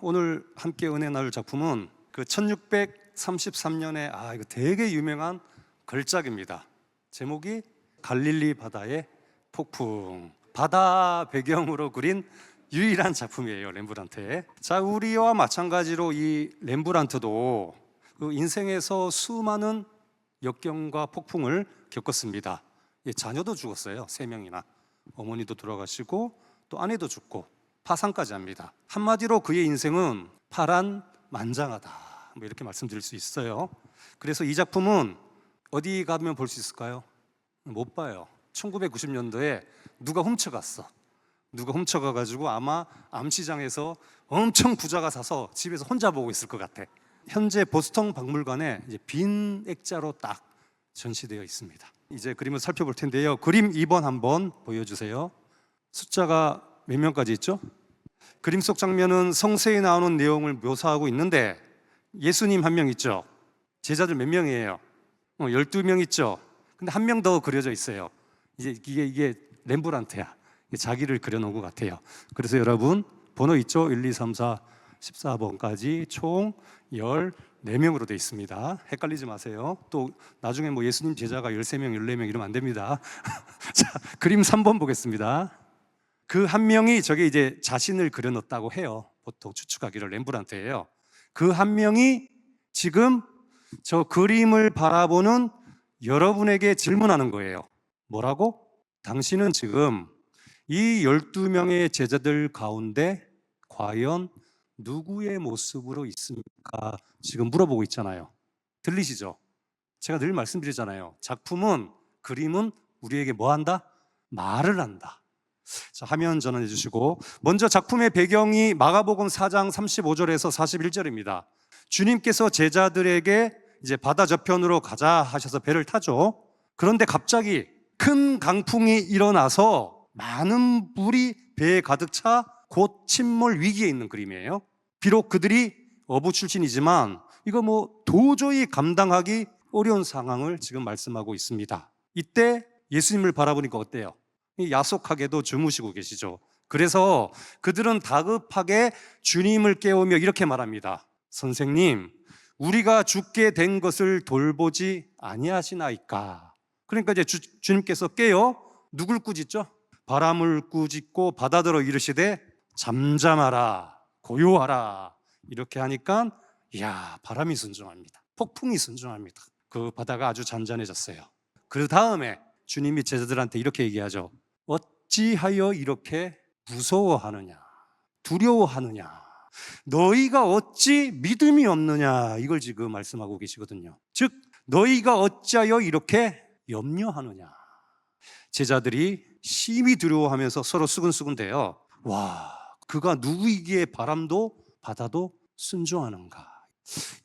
오늘 함께 은혜 나눌 작품은 그 1633년에 이거 되게 유명한 걸작입니다. 제목이 갈릴리 바다의 폭풍. 바다 배경으로 그린 유일한 작품이에요, 렘브란트의. 자, 우리와 마찬가지로 이 렘브란트도 그 인생에서 수많은 역경과 폭풍을 겪었습니다. 자녀도 죽었어요, 3명이나. 어머니도 돌아가시고 또 아내도 죽고 파산까지 합니다. 한마디로 그의 인생은 파란만장하다, 이렇게 말씀드릴 수 있어요. 그래서 이 작품은 어디 가면 볼 수 있을까요? 못 봐요. 1990년도에 누가 훔쳐갔어. 누가 훔쳐가가지고 아마 암시장에서 엄청 부자가 사서 집에서 혼자 보고 있을 것 같아. 현재 보스턴 박물관에 이제 빈 액자로 딱 전시되어 있습니다. 이제 그림을 살펴볼 텐데요. 그림 2번 한번 보여주세요. 숫자가 몇 명까지 있죠? 그림 속 장면은 성서에 나오는 내용을 묘사하고 있는데 예수님 1명 있죠? 제자들 몇 명이에요? 12명 있죠? 근데 1명 더 그려져 있어요. 이게 렘브란트야. 자기를 그려놓은 것 같아요. 그래서 여러분 번호 있죠? 1, 2, 3, 4, 14번까지 총 14명으로 되어 있습니다. 헷갈리지 마세요. 또 나중에 예수님 제자가 13명, 14명 이러면 안 됩니다. 자, 그림 3번 보겠습니다. 그 한 명이 저게 이제 자신을 그려놓았다고 해요. 보통 추측하기를 렘브란트예요. 그 한 명이 지금 저 그림을 바라보는 여러분에게 질문하는 거예요. 뭐라고? 당신은 지금 이 12명의 제자들 가운데 과연 누구의 모습으로 있습니까? 지금 물어보고 있잖아요. 들리시죠? 제가 늘 말씀드리잖아요. 작품은, 그림은 우리에게 뭐 한다? 말을 한다. 자, 화면 전환해 주시고, 먼저 작품의 배경이 마가복음 4장 35절에서 41절입니다. 주님께서 제자들에게 이제 바다 저편으로 가자 하셔서 배를 타죠. 그런데 갑자기 큰 강풍이 일어나서 많은 물이 배에 가득 차 곧 침몰 위기에 있는 그림이에요. 비록 그들이 어부 출신이지만 이거 도저히 감당하기 어려운 상황을 지금 말씀하고 있습니다. 이때 예수님을 바라보니까 어때요? 야속하게도 주무시고 계시죠. 그래서 그들은 다급하게 주님을 깨우며 이렇게 말합니다. 선생님, 우리가 죽게 된 것을 돌보지 아니하시나이까. 그러니까 이제 주님께서 깨어 누굴 꾸짖죠? 바람을 꾸짖고 바다더러 이르시되 잠잠하라, 고요하라. 이렇게 하니까 바람이 순종합니다. 폭풍이 순종합니다. 그 바다가 아주 잔잔해졌어요. 그 다음에 주님이 제자들한테 이렇게 얘기하죠. 어찌하여 이렇게 무서워하느냐, 두려워하느냐, 너희가 어찌 믿음이 없느냐, 이걸 지금 말씀하고 계시거든요. 즉 너희가 어찌하여 이렇게 염려하느냐. 제자들이 심히 두려워하면서 서로 수근수근대요. 그가 누구이기에 바람도 바다도 순종하는가.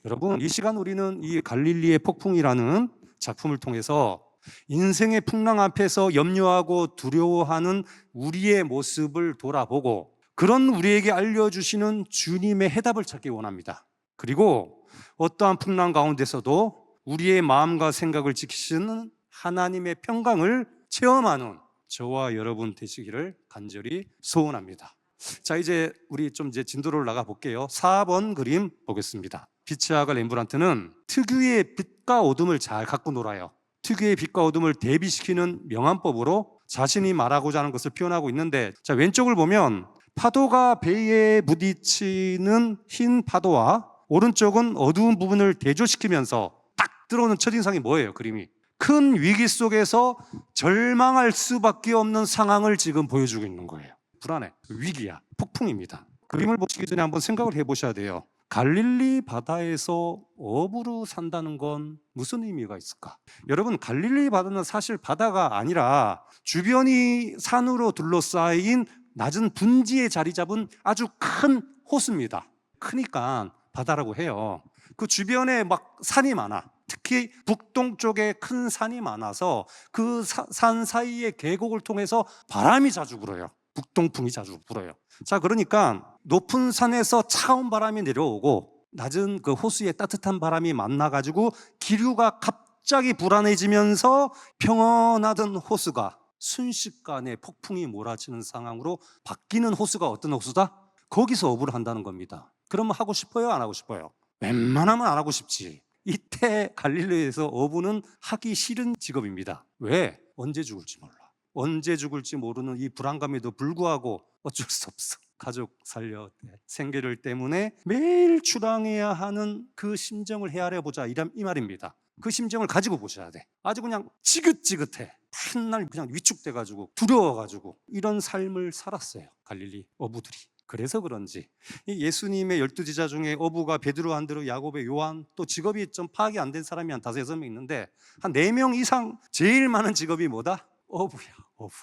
여러분, 이 시간 우리는 이 갈릴리의 폭풍이라는 작품을 통해서 인생의 풍랑 앞에서 염려하고 두려워하는 우리의 모습을 돌아보고 그런 우리에게 알려주시는 주님의 해답을 찾기 원합니다. 그리고 어떠한 풍랑 가운데서도 우리의 마음과 생각을 지키시는 하나님의 평강을 체험하는 저와 여러분 되시기를 간절히 소원합니다. 자, 이제 우리 이제 진도를 나가 볼게요. 4번 그림 보겠습니다. 비치아가 렘브란트는 특유의 빛과 어둠을 잘 갖고 놀아요. 특유의 빛과 어둠을 대비시키는 명암법으로 자신이 말하고자 하는 것을 표현하고 있는데, 자, 왼쪽을 보면 파도가 배에 부딪히는 흰 파도와 오른쪽은 어두운 부분을 대조시키면서 딱 들어오는 첫인상이 뭐예요? 그림이 큰 위기 속에서 절망할 수밖에 없는 상황을 지금 보여주고 있는 거예요. 불안해, 위기야, 폭풍입니다. 그림을 보시기 전에 한번 생각을 해보셔야 돼요. 갈릴리 바다에서 어부로 산다는 건 무슨 의미가 있을까? 여러분, 갈릴리 바다는 사실 바다가 아니라 주변이 산으로 둘러싸인 낮은 분지에 자리 잡은 아주 큰 호수입니다. 크니까 바다라고 해요. 그 주변에 산이 많아. 특히 북동쪽에 큰 산이 많아서 그 산 사이의 계곡을 통해서 바람이 자주 불어요. 북동풍이 자주 불어요. 자, 그러니까 높은 산에서 차가운 바람이 내려오고 낮은 그 호수에 따뜻한 바람이 만나가지고 기류가 갑자기 불안해지면서 평온하던 호수가 순식간에 폭풍이 몰아치는 상황으로 바뀌는 호수가 어떤 호수다? 거기서 어부를 한다는 겁니다. 그러면 하고 싶어요, 안 하고 싶어요? 웬만하면 안 하고 싶지. 이때 갈릴리에서 어부는 하기 싫은 직업입니다. 왜? 언제 죽을지 몰라. 언제 죽을지 모르는 이 불안감에도 불구하고 어쩔 수 없어. 가족 살려 생계를 때문에 매일 출항해야 하는 그 심정을 헤아려 보자, 이 말입니다. 그 심정을 가지고 보셔야 돼. 아주 그냥 지긋지긋해. 맨날 그냥 위축돼가지고 두려워가지고 이런 삶을 살았어요, 갈릴리 어부들이. 그래서 그런지 이 예수님의 12제자 중에 어부가 베드로, 안드레, 야고보, 요한, 또 직업이 좀 파악이 안 된 사람이 한 5-6명 있는데 한 4명 이상 제일 많은 직업이 뭐다? 어부야, 어부.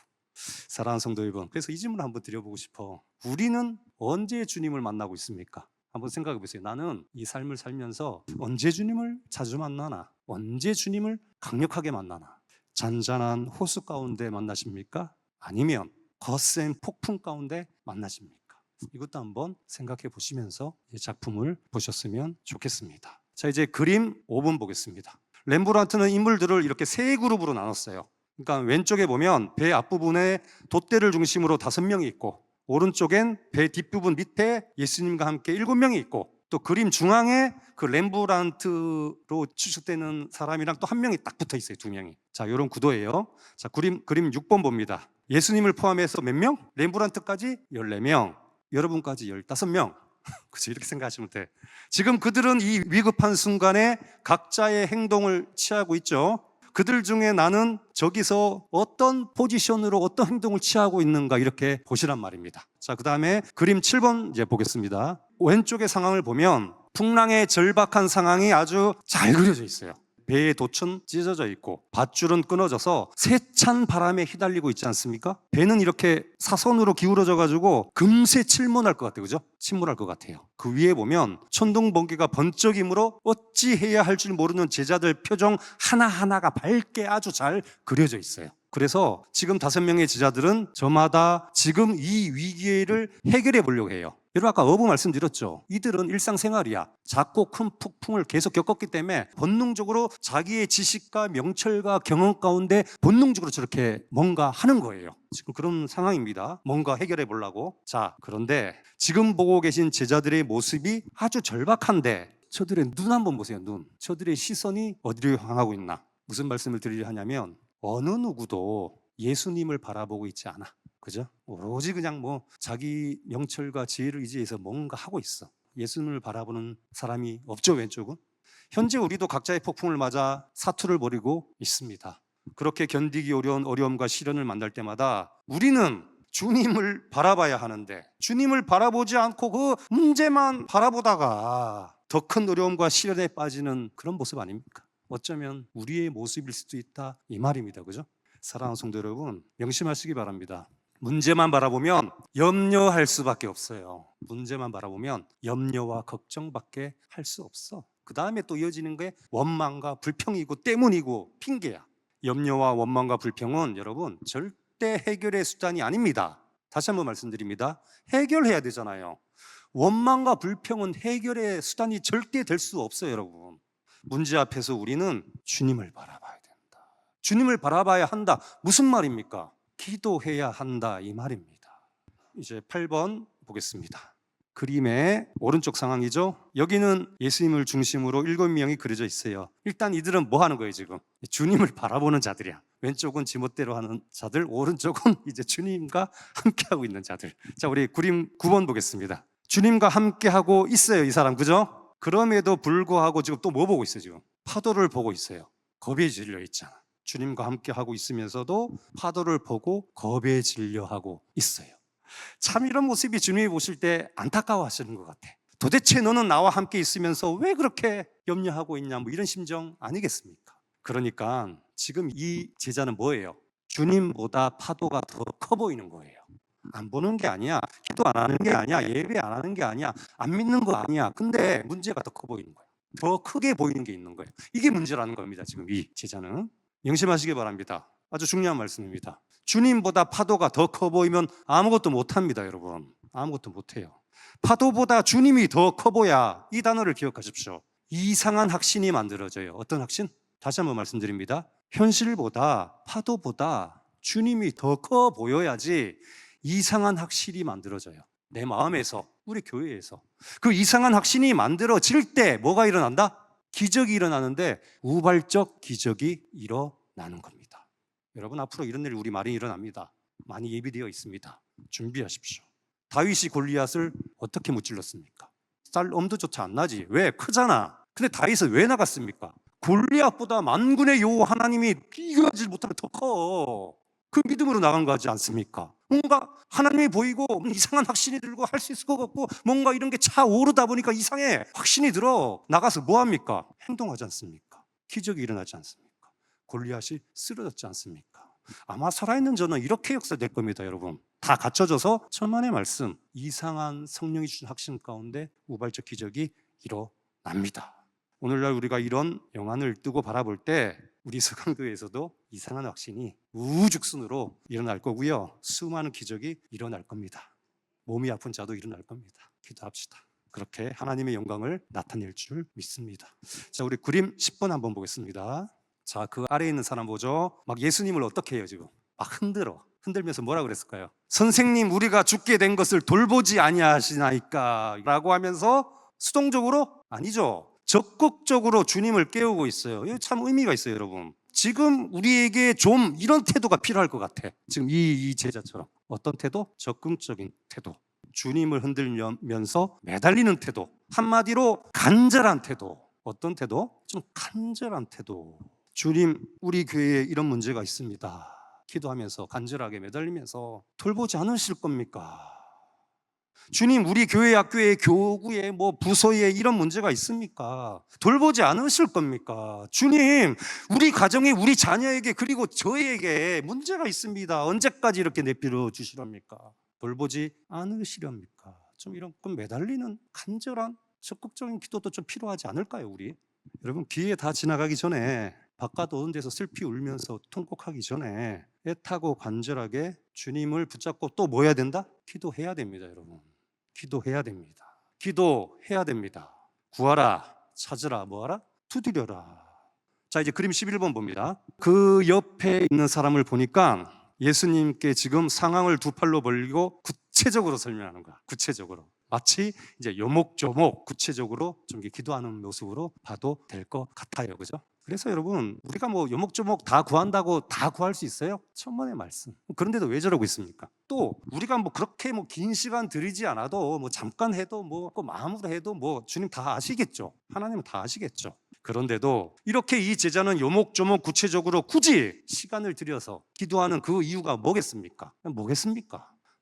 사랑하는 성도 여러분, 그래서 이 질문을 한번 드려보고 싶어. 우리는 언제 주님을 만나고 있습니까? 한번 생각해 보세요. 나는 이 삶을 살면서 언제 주님을 자주 만나나? 언제 주님을 강력하게 만나나? 잔잔한 호수 가운데 만나십니까? 아니면 거센 폭풍 가운데 만나십니까? 이것도 한번 생각해 보시면서 이 작품을 보셨으면 좋겠습니다. 자, 이제 그림 5번 보겠습니다. 렘브란트는 인물들을 이렇게 3그룹으로 나눴어요. 그러니까 왼쪽에 보면 배 앞부분에 돛대를 중심으로 5명이 있고, 오른쪽엔 배 뒷부분 밑에 예수님과 함께 7명이 있고, 또 그림 중앙에 그 렘브란트로 추측되는 사람이랑 또 1명이 딱 붙어 있어요. 2명이. 자, 이런 구도예요. 자, 그림 6번 봅니다. 예수님을 포함해서 몇 명? 렘브란트까지 14명, 여러분까지 15명. 그렇죠? 이렇게 생각하시면 돼. 지금 그들은 이 위급한 순간에 각자의 행동을 취하고 있죠. 그들 중에 나는 저기서 어떤 포지션으로 어떤 행동을 취하고 있는가, 이렇게 보시란 말입니다. 자, 그 다음에 그림 7번 이제 보겠습니다. 왼쪽의 상황을 보면 풍랑의 절박한 상황이 아주 잘 그려져 있어요. 배의 돛은 찢어져 있고 밧줄은 끊어져서 세찬 바람에 휘달리고 있지 않습니까? 배는 이렇게 사선으로 기울어져 가지고 금세 침몰할 것 같아요. 그죠? 침몰할 것 같아요. 그 위에 보면 천둥 번개가 번쩍이므로 어찌해야 할 줄 모르는 제자들 표정 하나하나가 밝게 아주 잘 그려져 있어요. 그래서 지금 5명의 제자들은 저마다 지금 이 위기를 해결해 보려고 해요. 여러분, 아까 어부 말씀드렸죠. 이들은 일상생활이야. 작고 큰 폭풍을 계속 겪었기 때문에 본능적으로 자기의 지식과 명철과 경험 가운데 본능적으로 저렇게 뭔가 하는 거예요. 지금 그런 상황입니다. 뭔가 해결해 보려고. 자, 그런데 지금 보고 계신 제자들의 모습이 아주 절박한데 저들의 눈 한번 보세요. 눈. 저들의 시선이 어디로 향하고 있나? 무슨 말씀을 드리려 하냐면 어느 누구도 예수님을 바라보고 있지 않아. 그죠? 오로지 그냥 뭐 자기 명철과 지혜를 의지해서 뭔가 하고 있어. 예수님을 바라보는 사람이 없죠, 왼쪽은. 현재 우리도 각자의 폭풍을 맞아 사투를 벌이고 있습니다. 그렇게 견디기 어려운 어려움과 시련을 만날 때마다 우리는 주님을 바라봐야 하는데, 주님을 바라보지 않고 그 문제만 바라보다가 더 큰 어려움과 시련에 빠지는 그런 모습 아닙니까? 어쩌면 우리의 모습일 수도 있다, 이 말입니다. 그죠? 사랑하는 성도 여러분, 명심하시기 바랍니다. 문제만 바라보면 염려할 수밖에 없어요. 문제만 바라보면 염려와 걱정밖에 할 수 없어. 그 다음에 또 이어지는 게 원망과 불평이고 때문이고 핑계야. 염려와 원망과 불평은 여러분 절대 해결의 수단이 아닙니다. 다시 한번 말씀드립니다. 해결해야 되잖아요. 원망과 불평은 해결의 수단이 절대 될 수 없어요, 여러분. 문제 앞에서 우리는 주님을 바라봐야 된다. 주님을 바라봐야 한다. 무슨 말입니까? 기도해야 한다, 이 말입니다. 이제 8번 보겠습니다. 그림의 오른쪽 상황이죠. 여기는 예수님을 중심으로 7명이 그려져 있어요. 일단 이들은 뭐 하는 거예요? 지금 주님을 바라보는 자들이야. 왼쪽은 지멋대로 하는 자들, 오른쪽은 이제 주님과 함께하고 있는 자들. 자, 우리 그림 9번 보겠습니다. 주님과 함께하고 있어요, 이 사람. 그죠? 그럼에도 불구하고 지금 또 뭐 보고 있어요? 지금 파도를 보고 있어요. 겁에 질려 있잖아. 주님과 함께하고 있으면서도 파도를 보고 겁에 질려 하고 있어요. 참 이런 모습이 주님이 보실 때 안타까워하시는 것 같아. 도대체 너는 나와 함께 있으면서 왜 그렇게 염려하고 있냐, 뭐 이런 심정 아니겠습니까? 그러니까 지금 이 제자는 뭐예요? 주님보다 파도가 더 커 보이는 거예요. 안 보는 게 아니야, 기도 안 하는 게 아니야, 예배 안 하는 게 아니야, 안 믿는 거 아니야. 근데 문제가 더 커 보이는 거예요. 더 크게 보이는 게 있는 거예요. 이게 문제라는 겁니다. 지금 이 제자는. 명심하시기 바랍니다. 아주 중요한 말씀입니다. 주님보다 파도가 더 커 보이면 아무것도 못합니다, 여러분. 아무것도 못해요. 파도보다 주님이 더 커 보야, 이 단어를 기억하십시오. 이상한 확신이 만들어져요. 어떤 확신? 다시 한번 말씀드립니다. 현실보다 파도보다 주님이 더 커 보여야지 이상한 확신이 만들어져요. 내 마음에서, 우리 교회에서. 그 이상한 확신이 만들어질 때 뭐가 일어난다? 기적이 일어나는데 우발적 기적이 일어나는 겁니다. 여러분, 앞으로 이런 일이 우리 많이 일어납니다. 많이 예비되어 있습니다. 준비하십시오. 다윗이 골리앗을 어떻게 무찔렀습니까? 쌀 엄두조차 안 나지. 왜? 크잖아. 근데 다윗은 왜 나갔습니까? 골리앗보다 만군의 여호와 하나님이 비교하지 못하면 더 커. 그 믿음으로 나간 거 하지 않습니까? 뭔가 하나님이 보이고 이상한 확신이 들고 할 수 있을 것 같고 뭔가 이런 게 차오르다 보니까 이상해. 확신이 들어. 나가서 뭐 합니까? 행동하지 않습니까? 기적이 일어나지 않습니까? 골리앗이 쓰러졌지 않습니까? 아마 살아있는 저는 이렇게 역사될 겁니다, 여러분. 다 갖춰져서 천만의 말씀, 이상한 성령이 주신 확신 가운데 우발적 기적이 일어납니다. 오늘날 우리가 이런 영안을 뜨고 바라볼 때 우리 서강교회에서도 이상한 확신이 우죽순으로 일어날 거고요. 수많은 기적이 일어날 겁니다. 몸이 아픈 자도 일어날 겁니다. 기도합시다. 그렇게 하나님의 영광을 나타낼 줄 믿습니다. 자, 우리 그림 10번 한번 보겠습니다. 자, 그 아래에 있는 사람 보죠? 막 예수님을 어떻게 해요, 지금? 막 흔들면서 뭐라 그랬을까요? 선생님, 우리가 죽게 된 것을 돌보지 아니하시나이까? 라고 하면서 수동적으로? 아니죠. 적극적으로 주님을 깨우고 있어요. 이거 참 의미가 있어요, 여러분. 지금 우리에게 좀 이런 태도가 필요할 것 같아. 지금 이 제자처럼. 어떤 태도? 적극적인 태도. 주님을 흔들면서 매달리는 태도. 한마디로 간절한 태도. 어떤 태도? 좀 간절한 태도. 주님, 우리 교회에 이런 문제가 있습니다. 기도하면서 간절하게 매달리면서 돌보지 않으실 겁니까? 주님, 우리 교회 학교에 교구에 뭐 부서에 이런 문제가 있습니까? 돌보지 않으실 겁니까? 주님, 우리 가정에 우리 자녀에게 그리고 저에게 문제가 있습니다. 언제까지 이렇게 내버려 주시렵니까? 돌보지 않으시렵니까? 좀 이런 매달리는 간절한 적극적인 기도도 좀 필요하지 않을까요, 우리? 여러분, 기회 다 지나가기 전에 바깥 오는 데서 슬피 울면서 통곡하기 전에 애타고 간절하게 주님을 붙잡고 또 뭐 해야 된다? 기도해야 됩니다, 여러분. 기도해야 됩니다. 기도해야 됩니다. 구하라, 찾으라, 뭐하라? 두드려라. 자, 이제 그림 11번 봅니다. 그 옆에 있는 사람을 보니까 예수님께 지금 상황을 두 팔로 벌리고 구체적으로 설명하는 거야. 구체적으로. 마치 이제 요목조목 구체적으로 좀 기도하는 모습으로 봐도 될 것 같아요. 그죠? 그래서 여러분, 우리가 뭐 요목조목 다 구한다고 다 구할 수 있어요? 천만의 말씀. 그런데도 왜 저러고 있습니까? 또 우리가 뭐 그렇게 뭐 긴 시간 들이지 않아도 뭐 잠깐 해도 뭐 마음으로 해도 뭐 주님 다 아시겠죠. 하나님은 다 아시겠죠. 그런데도 이렇게 이 제자는 요목조목 구체적으로 굳이 시간을 들여서 기도하는 그 이유가 뭐겠습니까?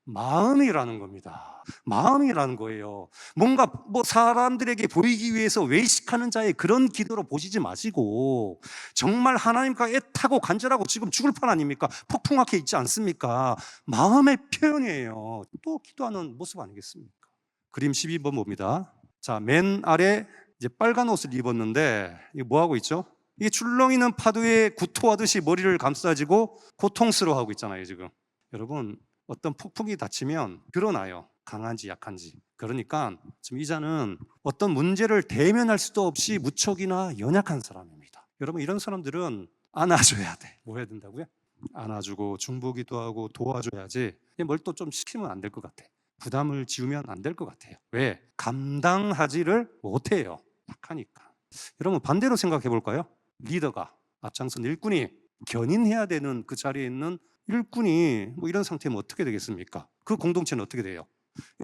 마음이라는 겁니다. 마음이라는 거예요. 뭔가 뭐 사람들에게 보이기 위해서 외식하는 자의 그런 기도로 보시지 마시고 정말 하나님과 애타고 간절하고 지금 죽을 판 아닙니까? 폭풍하게 있지 않습니까? 마음의 표현이에요. 또 기도하는 모습 아니겠습니까? 그림 12번 봅니다. 자, 맨 아래 이제 빨간 옷을 입었는데 이게 뭐 하고 있죠? 이게 출렁이는 파도에 구토하듯이 머리를 감싸지고 고통스러워하고 있잖아요, 지금. 여러분, 어떤 폭풍이 닥치면 드러나요. 강한지 약한지. 그러니까 지금 이 자는 어떤 문제를 대면할 수도 없이 무척이나 연약한 사람입니다. 여러분, 이런 사람들은 안아줘야 돼. 뭐 해야 된다고요? 안아주고 중보기도 하고 도와줘야지. 뭘 또 좀 시키면 안 될 것 같아. 부담을 지우면 안 될 것 같아요. 왜? 감당하지를 못해요. 약하니까. 여러분, 반대로 생각해 볼까요? 리더가 앞장선 일꾼이 견인해야 되는 그 자리에 있는 일꾼이 뭐 이런 상태면 어떻게 되겠습니까? 그 공동체는 어떻게 돼요?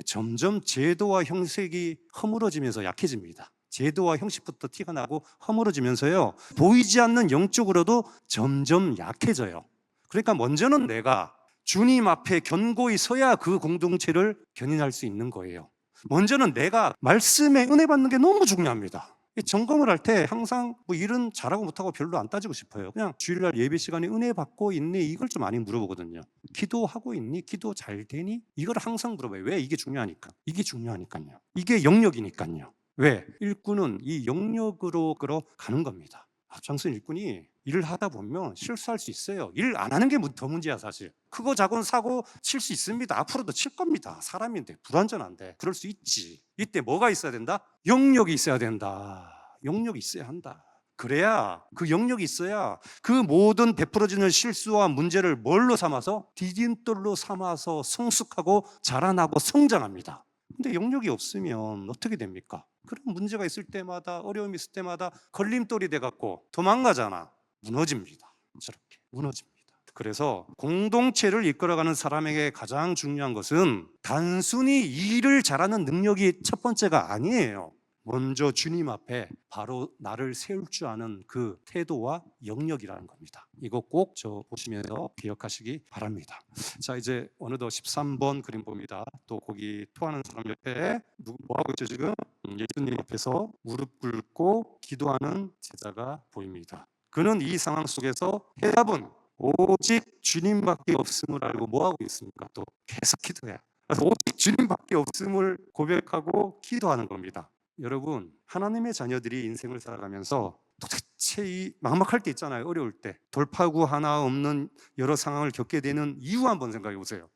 점점 제도와 형식이 허물어지면서 약해집니다. 제도와 형식부터 티가 나고 허물어지면서요, 보이지 않는 영적으로도 점점 약해져요. 그러니까 먼저는 내가 주님 앞에 견고히 서야 그 공동체를 견인할 수 있는 거예요. 먼저는 내가 말씀에 은혜 받는 게 너무 중요합니다. 점검을 할 때 항상 뭐 일은 잘하고 못하고 별로 안 따지고 싶어요. 그냥 주일날 예배 시간에 은혜 받고 있니? 이걸 좀 많이 물어보거든요. 기도하고 있니? 기도 잘 되니? 이걸 항상 물어봐요. 왜? 이게 중요하니까. 이게 중요하니까요. 이게 영역이니까요. 왜? 일꾼은 이 영역으로 끌어가는 겁니다. 앞장선 일꾼이 일을 하다 보면 실수할 수 있어요. 일 안 하는 게 더 문제야, 사실. 크고 작은 사고 칠 수 있습니다. 앞으로도 칠 겁니다. 사람인데 불완전한데 그럴 수 있지. 이때 뭐가 있어야 된다? 영역이 있어야 된다. 영역이 있어야 한다. 그래야, 그 영역이 있어야 그 모든 베풀어지는 실수와 문제를 뭘로 삼아서? 디딤돌로 삼아서 성숙하고 자라나고 성장합니다. 근데 영역이 없으면 어떻게 됩니까? 그런 문제가 있을 때마다, 어려움이 있을 때마다 걸림돌이 돼갖고 도망가잖아. 무너집니다. 저렇게 무너집니다. 그래서 공동체를 이끌어가는 사람에게 가장 중요한 것은 단순히 일을 잘하는 능력이 첫 번째가 아니에요. 먼저 주님 앞에 바로 나를 세울 줄 아는 그 태도와 영역이라는 겁니다. 이거 꼭 저 보시면서 기억하시기 바랍니다. 자, 이제 어느덧 13번 그림 봅니다. 또 거기 토하는 사람 옆에 누구 뭐 하고 있죠 지금? 예수님 앞에서 무릎 꿇고 기도하는 제자가 보입니다. 그는 이 상황 속에서 해답은 오직 주님밖에 없음을 알고 뭐 하고 있습니까? 또 계속 기도해요. 그래서 오직 주님밖에 없음을 고백하고 기도하는 겁니다. 여러분, 하나님의 자녀들이 인생을 살아가면서 도대체 이 막막할 때 있잖아요. 어려울 때 돌파구 하나 없는 여러 상황을 겪게 되는 이유 한번 생각해 보세요.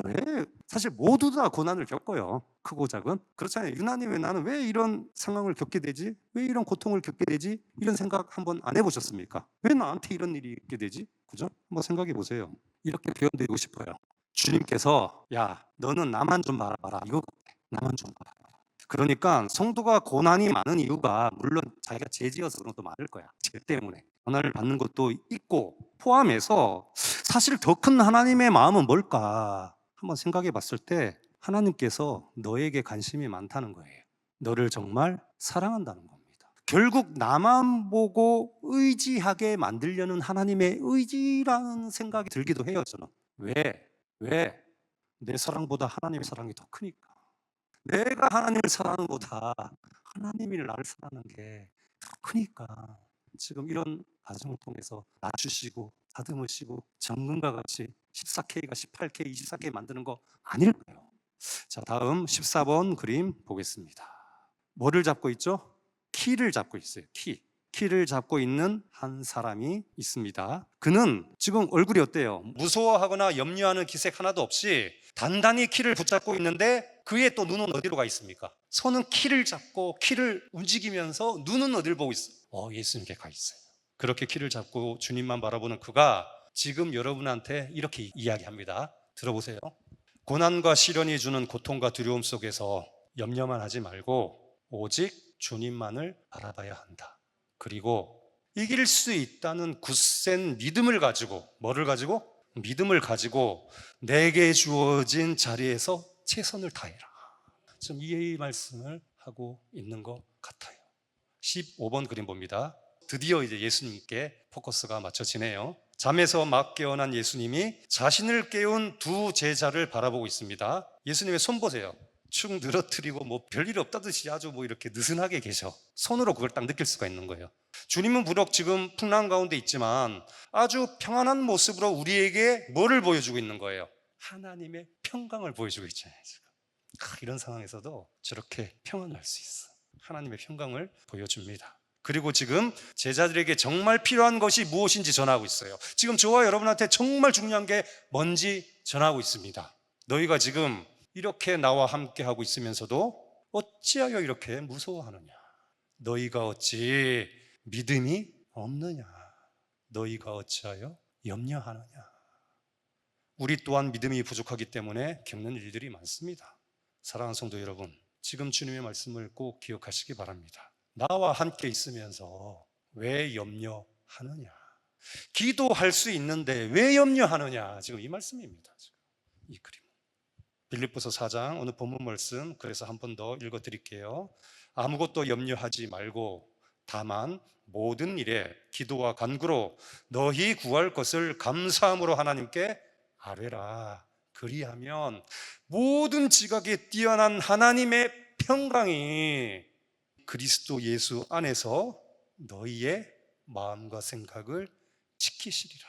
왜? 사실 모두 다 고난을 겪어요. 크고 작은. 그렇잖아요. 유난히 왜 나는 왜 이런 상황을 겪게 되지? 왜 이런 고통을 겪게 되지? 이런 생각 한번 안 해보셨습니까? 왜 나한테 이런 일이 있게 되지? 그죠? 한번 생각해 보세요. 이렇게 표현드리고 싶어요. 주님께서 야, 너는 나만 좀 바라봐라. 이거 나만 좀 바라봐. 그러니까 성도가 고난이 많은 이유가 물론 자기가 죄지어서 그런 것도 많을 거야. 죄 때문에 고난을 받는 것도 있고 포함해서 사실 더 큰 하나님의 마음은 뭘까? 한번 생각해 봤을 때 하나님께서 너에게 관심이 많다는 거예요. 너를 정말 사랑한다는 겁니다. 결국 나만 보고 의지하게 만들려는 하나님의 의지라는 생각이 들기도 해요. 저는 왜? 내 사랑보다 하나님의 사랑이 더 크니까. 내가 하나님을 사랑하는 것보다 하나님이 나를 사랑하는 게 더 크니까 지금 이런 과정을 통해서 낮추시고 다듬으시고 정금과 같이 14K가 18K, 24K 만드는 거 아닐까요? 자, 다음 14번 그림 보겠습니다. 뭐를 잡고 있죠? 키를 잡고 있어요. 키를 잡고 있는 한 사람이 있습니다. 그는 지금 얼굴이 어때요? 무서워하거나 염려하는 기색 하나도 없이 단단히 키를 붙잡고 있는데 그의 또 눈은 어디로 가 있습니까? 손은 키를 잡고 키를 움직이면서 눈은 어디를 보고 있어요? 예수님께 가 있어요. 그렇게 키를 잡고 주님만 바라보는 그가 지금 여러분한테 이렇게 이야기합니다. 들어보세요. 고난과 시련이 주는 고통과 두려움 속에서 염려만 하지 말고 오직 주님만을 바라봐야 한다. 그리고 이길 수 있다는 굳센 믿음을 가지고 뭐를 가지고? 믿음을 가지고 내게 주어진 자리에서 최선을 다해라. 지금 이 말씀을 하고 있는 것 같아요. 15번 그림 봅니다. 드디어 이제 예수님께 포커스가 맞춰지네요. 잠에서 막 깨어난 예수님이 자신을 깨운 두 제자를 바라보고 있습니다. 예수님의 손 보세요. 축 늘어뜨리고 뭐 별일 없다듯이 아주 뭐 이렇게 느슨하게 계셔. 손으로 그걸 딱 느낄 수가 있는 거예요. 주님은 비록 지금 풍랑 가운데 있지만 아주 평안한 모습으로 우리에게 뭐를 보여주고 있는 거예요? 하나님의 평강을 보여주고 있잖아요. 이런 상황에서도 저렇게 평안할 수 있어. 하나님의 평강을 보여줍니다. 그리고 지금 제자들에게 정말 필요한 것이 무엇인지 전하고 있어요. 지금 저와 여러분한테 정말 중요한 게 뭔지 전하고 있습니다. 너희가 지금 이렇게 나와 함께 하고 있으면서도 어찌하여 이렇게 무서워하느냐? 너희가 어찌 믿음이 없느냐? 너희가 어찌하여 염려하느냐? 우리 또한 믿음이 부족하기 때문에 겪는 일들이 많습니다. 사랑하는 성도 여러분, 지금 주님의 말씀을 꼭 기억하시기 바랍니다. 나와 함께 있으면서 왜 염려하느냐? 기도할 수 있는데 왜 염려하느냐? 지금 이 말씀입니다. 지금 이 그림. 빌립보서 4장 오늘 본문 말씀 그래서 한 번 더 읽어 드릴게요. 아무것도 염려하지 말고 다만 모든 일에 기도와 간구로 너희 구할 것을 감사함으로 하나님께 아뢰라. 그리하면 모든 지각에 뛰어난 하나님의 평강이 그리스도 예수 안에서 너희의 마음과 생각을 지키시리라.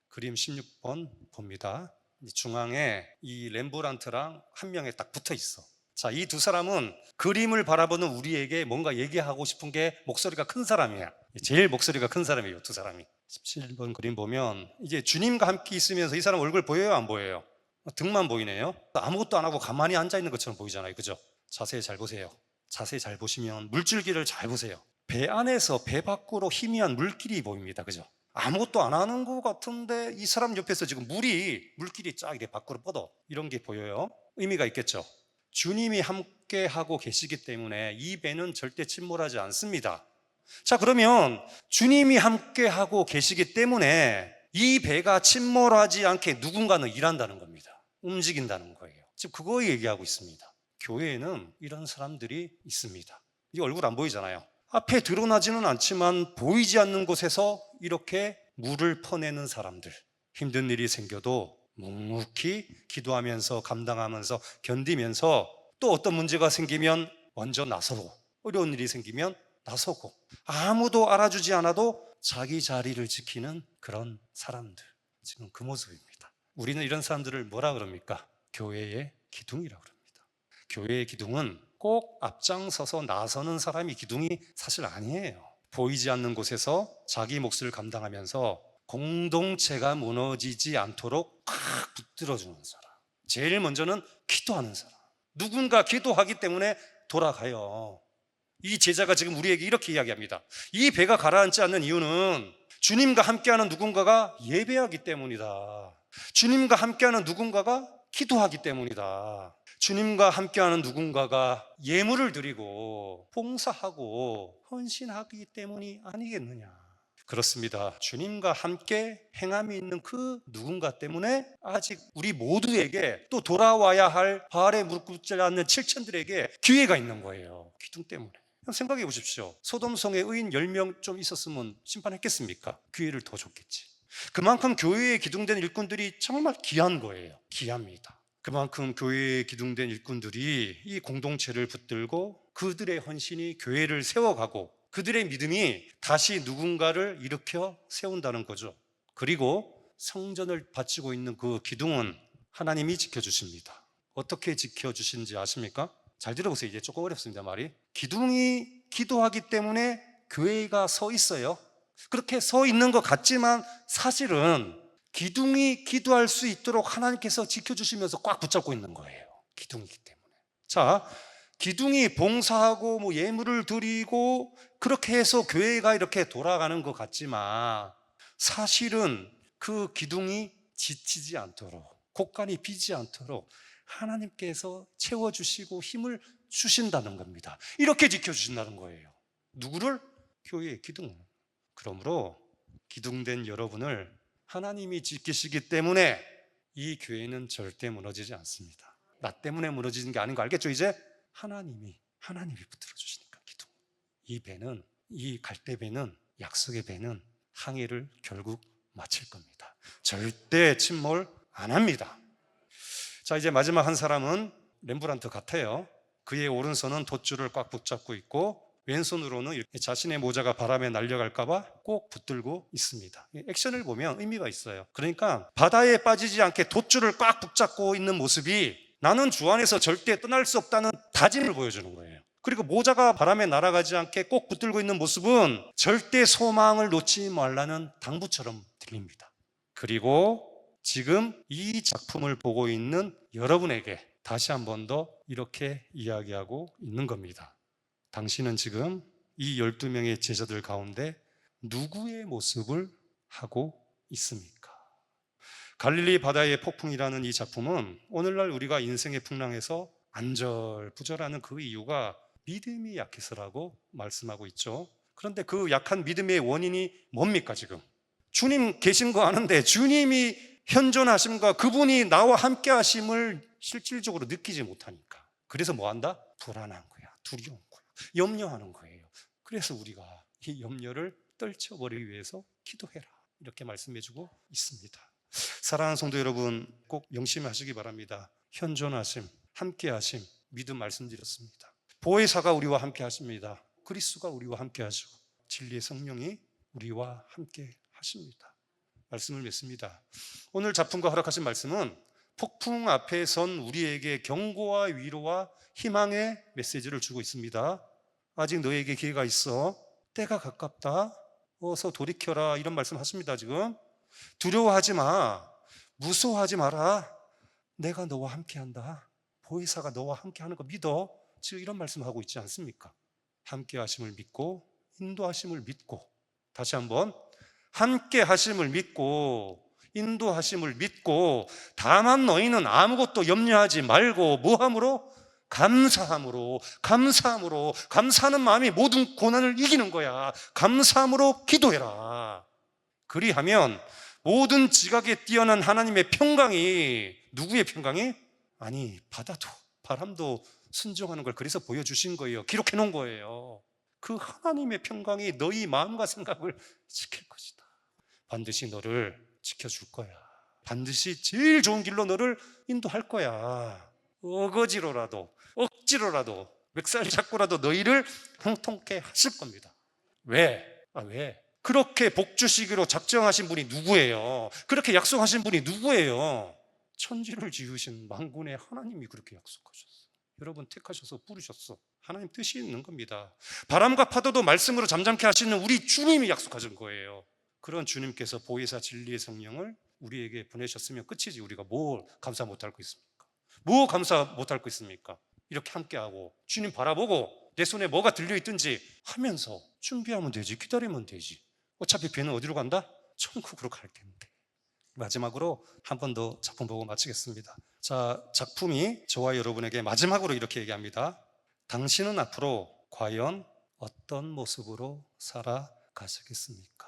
그림 16번 봅니다. 중앙에 이 렘브란트랑 한 명이 딱 붙어 있어. 자, 이 두 사람은 그림을 바라보는 우리에게 뭔가 얘기하고 싶은 게 목소리가 큰 사람이야. 제일 목소리가 큰 사람이에요, 두 사람이. 17번 그림 보면 이제 주님과 함께 있으면서 이 사람 얼굴 보여요, 안 보여요? 등만 보이네요. 아무것도 안 하고 가만히 앉아 있는 것처럼 보이잖아요, 그죠? 자세히 잘 보세요. 자세히 잘 보시면 물줄기를 잘 보세요. 배 안에서 배 밖으로 희미한 물길이 보입니다, 그죠? 아무것도 안 하는 것 같은데 이 사람 옆에서 지금 물길이 쫙 이렇게 밖으로 뻗어. 이런 게 보여요. 의미가 있겠죠. 주님이 함께 하고 계시기 때문에 이 배는 절대 침몰하지 않습니다. 자, 그러면 주님이 함께 하고 계시기 때문에 이 배가 침몰하지 않게 누군가는 일한다는 겁니다. 움직인다는 거예요. 지금 그거 얘기하고 있습니다. 교회에는 이런 사람들이 있습니다. 이 얼굴 안 보이잖아요. 앞에 드러나지는 않지만 보이지 않는 곳에서 이렇게 물을 퍼내는 사람들. 힘든 일이 생겨도 묵묵히 기도하면서 감당하면서 견디면서 또 어떤 문제가 생기면 먼저 나서고 어려운 일이 생기면 나서고 아무도 알아주지 않아도 자기 자리를 지키는 그런 사람들. 지금 그 모습입니다. 우리는 이런 사람들을 뭐라 그럽니까? 교회의 기둥이라고 그럽니다. 교회의 기둥은 꼭 앞장서서 나서는 사람이 기둥이 사실 아니에요. 보이지 않는 곳에서 자기 몫을 감당하면서 공동체가 무너지지 않도록 꽉 붙들어주는 사람. 제일 먼저는 기도하는 사람. 누군가 기도하기 때문에 돌아가요. 이 제자가 지금 우리에게 이렇게 이야기합니다. 이 배가 가라앉지 않는 이유는 주님과 함께하는 누군가가 예배하기 때문이다. 주님과 함께하는 누군가가 기도하기 때문이다. 주님과 함께하는 누군가가 예물을 드리고 봉사하고 헌신하기 때문이 아니겠느냐. 그렇습니다. 주님과 함께 행함이 있는 그 누군가 때문에 아직 우리 모두에게 또 돌아와야 할 발에 무릎 꿇지 않는 7천들에게 기회가 있는 거예요. 기둥 때문에. 생각해 보십시오. 소돔성에 의인 10명 좀 있었으면 심판했겠습니까? 기회를 더 줬겠지. 그만큼 교회에 기둥된 일꾼들이 정말 귀한 거예요. 귀합니다. 그만큼 교회에 기둥된 일꾼들이 이 공동체를 붙들고 그들의 헌신이 교회를 세워가고 그들의 믿음이 다시 누군가를 일으켜 세운다는 거죠. 그리고 성전을 바치고 있는 그 기둥은 하나님이 지켜주십니다. 어떻게 지켜주신지 아십니까? 잘 들어보세요. 이제 조금 어렵습니다, 말이. 기둥이 기도하기 때문에 교회가 서 있어요. 그렇게 서 있는 것 같지만 사실은 기둥이 기도할 수 있도록 하나님께서 지켜주시면서 꽉 붙잡고 있는 거예요. 기둥이기 때문에. 자, 기둥이 봉사하고 예물을 드리고 그렇게 해서 교회가 이렇게 돌아가는 것 같지만 사실은 그 기둥이 지치지 않도록, 곡간이 비지 않도록 하나님께서 채워주시고 힘을 주신다는 겁니다. 이렇게 지켜주신다는 거예요. 누구를? 교회의 기둥을. 그러므로 기둥된 여러분을 하나님이 지키시기 때문에 이 교회는 절대 무너지지 않습니다. 나 때문에 무너지는 게 아닌 거 알겠죠? 이제 하나님이 붙들어주시니까 기둥. 이 배는, 이 갈대배는, 약속의 배는 항해를 결국 마칠 겁니다. 절대 침몰 안 합니다. 자, 이제 마지막 한 사람은 렘브란트 같아요. 그의 오른손은 돛줄을 꽉 붙잡고 있고 왼손으로는 이렇게 자신의 모자가 바람에 날려갈까봐 꼭 붙들고 있습니다. 액션을 보면 의미가 있어요. 그러니까 바다에 빠지지 않게 돛줄을 꽉 붙잡고 있는 모습이 나는 주 안에서 절대 떠날 수 없다는 다짐을 보여주는 거예요. 그리고 모자가 바람에 날아가지 않게 꼭 붙들고 있는 모습은 절대 소망을 놓지 말라는 당부처럼 들립니다. 그리고 지금 이 작품을 보고 있는 여러분에게 다시 한 번 더 이렇게 이야기하고 있는 겁니다. 당신은 지금 이 12명의 제자들 가운데 누구의 모습을 하고 있습니까? 갈릴리 바다의 폭풍이라는 이 작품은 오늘날 우리가 인생의 풍랑에서 안절부절하는 그 이유가 믿음이 약해서라고 말씀하고 있죠. 그런데 그 약한 믿음의 원인이 뭡니까 지금? 주님 계신 거 아는데 주님이 현존하심과 그분이 나와 함께 하심을 실질적으로 느끼지 못하니까. 그래서 뭐 한다? 불안한 거야, 두려운 거야, 염려하는 거예요. 그래서 우리가 이 염려를 떨쳐버리기 위해서 기도해라 이렇게 말씀해주고 있습니다. 사랑하는 성도 여러분, 꼭 명심하시기 바랍니다. 현존하심, 함께하심, 믿음 말씀드렸습니다. 보혜사가 우리와 함께 하십니다. 그리스도가 우리와 함께 하시고 진리의 성령이 우리와 함께 하십니다. 말씀을 맺습니다. 오늘 작품과 허락하신 말씀은 폭풍 앞에 선 우리에게 경고와 위로와 희망의 메시지를 주고 있습니다. 아직 너에게 기회가 있어. 때가 가깝다. 어서 돌이켜라. 이런 말씀 하십니다. 지금 두려워하지 마. 무서워하지 마라. 내가 너와 함께한다. 보혜사가 너와 함께하는 거 믿어. 지금 이런 말씀하고 있지 않습니까? 함께하심을 믿고 인도하심을 믿고, 다시 한번 함께하심을 믿고 인도하심을 믿고, 다만 너희는 아무것도 염려하지 말고 뭐함으로? 감사함으로, 감사함으로, 감사하는 마음이 모든 고난을 이기는 거야. 감사함으로 기도해라. 그리하면 모든 지각에 뛰어난 하나님의 평강이, 누구의 평강이? 아니, 바다도 바람도 순종하는 걸 그래서 보여주신 거예요. 기록해 놓은 거예요. 그 하나님의 평강이 너희 마음과 생각을 지킬 것이다. 반드시 너를 지켜줄 거야. 반드시 제일 좋은 길로 너를 인도할 거야. 어거지로라도, 억지로라도, 멱살 잡고라도 너희를 형통케 하실 겁니다. 왜? 왜? 그렇게 복 주시기로 작정하신 분이 누구예요? 그렇게 약속하신 분이 누구예요? 천지를 지으신 만군의 하나님이 그렇게 약속하셨어. 여러분 택하셔서 부르셨어. 하나님 뜻이 있는 겁니다. 바람과 파도도 말씀으로 잠잠케 하시는 우리 주님이 약속하신 거예요. 그런 주님께서 보혜사 진리의 성령을 우리에게 보내셨으면 끝이지. 우리가 뭘 감사 못할 거 있습니까? 뭐 감사 못할 거 있습니까? 이렇게 함께하고 주님 바라보고 내 손에 뭐가 들려있든지 하면서 준비하면 되지. 기다리면 되지. 어차피 배는 어디로 간다? 천국으로 갈 텐데. 마지막으로 한 번 더 작품 보고 마치겠습니다. 자, 작품이 저와 여러분에게 마지막으로 이렇게 얘기합니다. 당신은 앞으로 과연 어떤 모습으로 살아가시겠습니까?